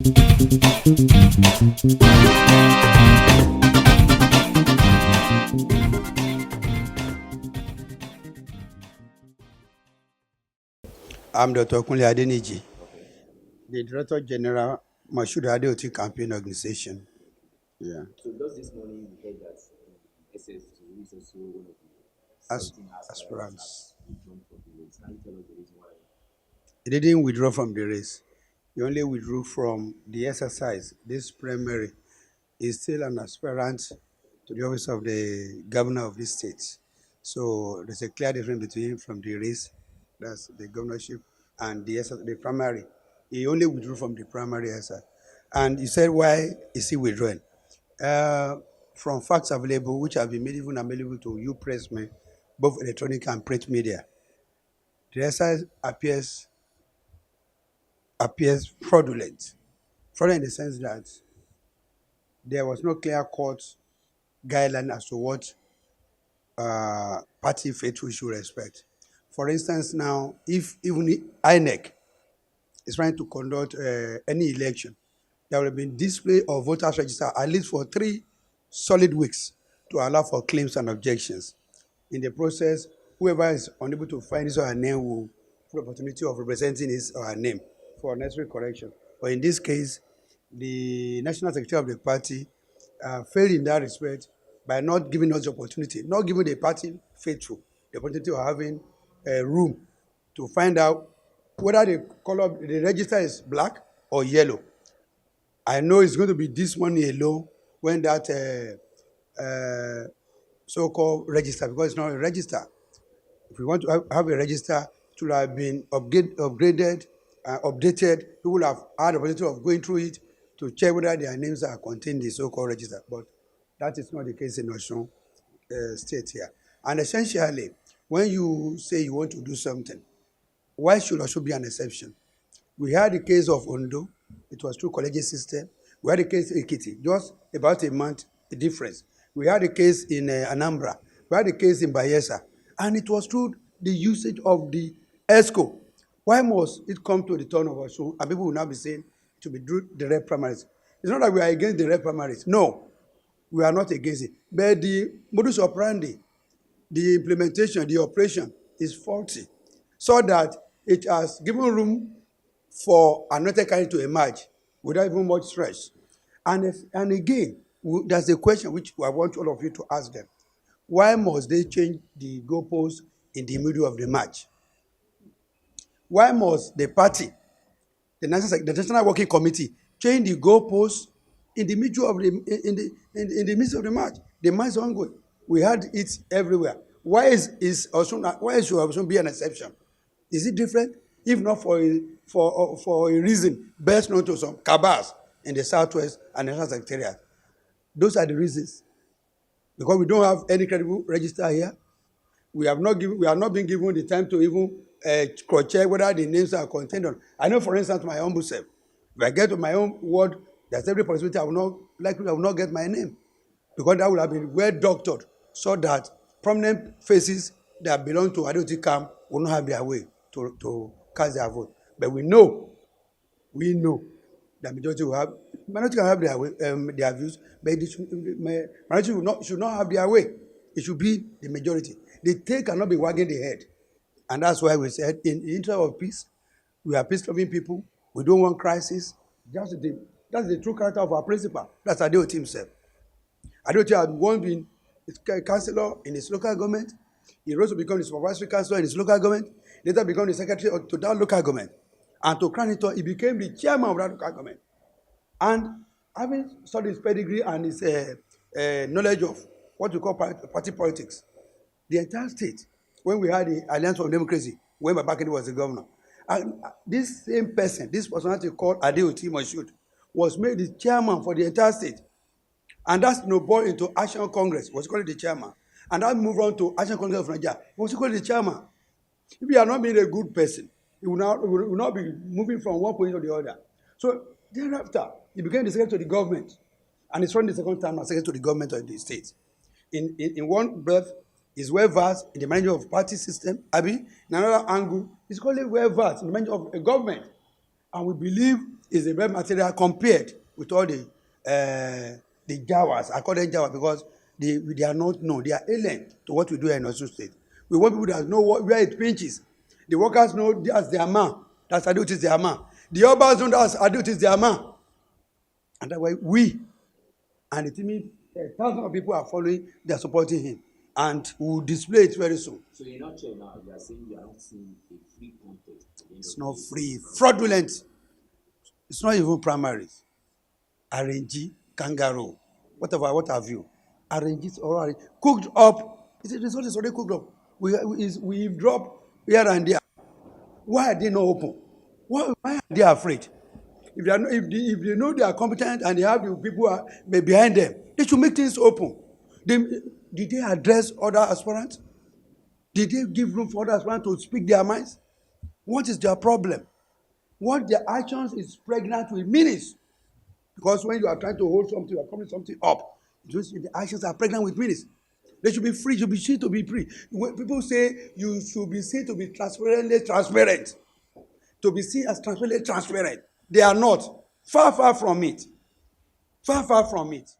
I'm Dr. Kunle Adeniji, the Director General, Moshood Adeoti Campaign Organization. Yeah. So just this morning we heard that SS is also one of the 17 Aspirants. withdrawn from the race. Can you tell us the reason why? He didn't withdraw from the race. He only withdrew from the exercise. This primary is still an aspirant to the office of the governor of this state. So there's a clear difference between him from the race, that's the governorship, and the primary. He only withdrew from the primary exercise. And you said, why is he withdrawing? From facts available, which have been made even available to you pressmen, both electronic and print media, the exercise appears fraudulent. Fraudulent in the sense that there was no clear-cut guideline as to what party faithful should respect. For instance, now, if even INEC is trying to conduct any election, there will have been display of voters register at least for 3 solid weeks to allow for claims and objections. In the process, whoever is unable to find his or her name will have the opportunity of representing his or her name for necessary correction. But in this case, the National Secretary of the party failed in that respect by not giving us the opportunity, not giving the party faithful the opportunity of having room to find out whether the color, the register is black or yellow. I know it's going to be this morning alone when that so-called register, because it's not a register. If we want to have a register, it will have been upgraded, updated. People will have had the opportunity of going through it to check whether their names are contained in the so-called register. But that is not the case in Osun State here. And essentially, when you say you want to do something, why should also be an exception? We had the case of Ondo. It was through collegiate system. We had the case in Ekiti, just about a month difference. We had a case in Anambra. We had a case in Bayelsa. And it was through the usage of the ESCO. Why must it come to the turn of Osun? And people will now be saying it should be the rep primaries. It's not that we are against the rep primaries. No, we are not against it. But the modus operandi, the implementation, the operation is faulty, so that it has given room for another candidate to emerge without even much stress. And again, there's a question which I want all of you to ask them. Why must they change the goalposts in the middle of the match? Why must the party, the National Working Committee, change the goalposts in the middle of the midst of the match? The match is ongoing. We had it everywhere. Why should Osun be an exception? Is it different? If not for a reason best known to some cabals in the Southwest and the National Secretariat. Those are the reasons. Because we don't have any credible register here. We have not been given the time to even cross-check whether the names are contained on. I know, for instance, my humble self, if I get to my own ward, there's every possibility I will not get my name. Because that would have been well doctored, so that prominent faces that belong to Adeoti camp will not have their way to cast their vote. But we know that majority minority can have their views, but minority should not have their way. It should be the majority. The tail cannot be wagging the head. And that's why we said, in the interest of peace, we are peace-loving people. We don't want crisis. That's the true character of our principal. That's Adeoti himself. Adeoti had once been a councillor in his local government. He rose to become the supervisory councillor in his local government. Later became the secretary to that local government. And to crown it all, he became the chairman of that local government. And having studied his pedigree and his knowledge of what we call party politics, the entire state, when we had the Alliance for Democracy, when Babakini was the governor, and this same person, this personality called Adeoti Moshood, was made the chairman for the entire state. And that snowballed into Action Congress, was called the chairman. And that moved on to Action Congress of Nigeria, was called the chairman. If you are not being a good person, you will not be moving from one point to the other. So thereafter, he became the secretary to the government. And he's running the second time as secretary to the government of the state. In one breath, he's well versed in the management of party system. In another angle, he's called well versed in the management of a government. And we believe is a bare material compared with all the Jawas. I call them Jawas because they are not known. They are alien to what we do in Osun State. We want people that know where it pinches. The workers know that's their man. That's Adeoti is their man. The Obas know that's Adeoti is their man. And that's why we and the team, thousands of people are following, they are supporting him. And we will display it very soon. So in a nutshell now, you are saying you are not seeing a free contest. It's not free. Fraudulent. It's not even primaries. RNG, kangaroo, whatever, what have you. RNG or RNG, cooked up. The result is already cooked up. We've dropped here and there. Why are they not open? Why are they afraid? If they know they are competent and they have the people behind them, they should make things open. Did they address other aspirants? Did they give room for other aspirants to speak their minds? What is their problem? What their actions is pregnant with meanings. Because when you are trying to hold something, you are coming something up. The actions are pregnant with meanings. They should be free, should be seen to be free. When people say you should be seen to be transparently transparent, to be seen as transparently transparent, they are not. Far, far from it. Far, far from it.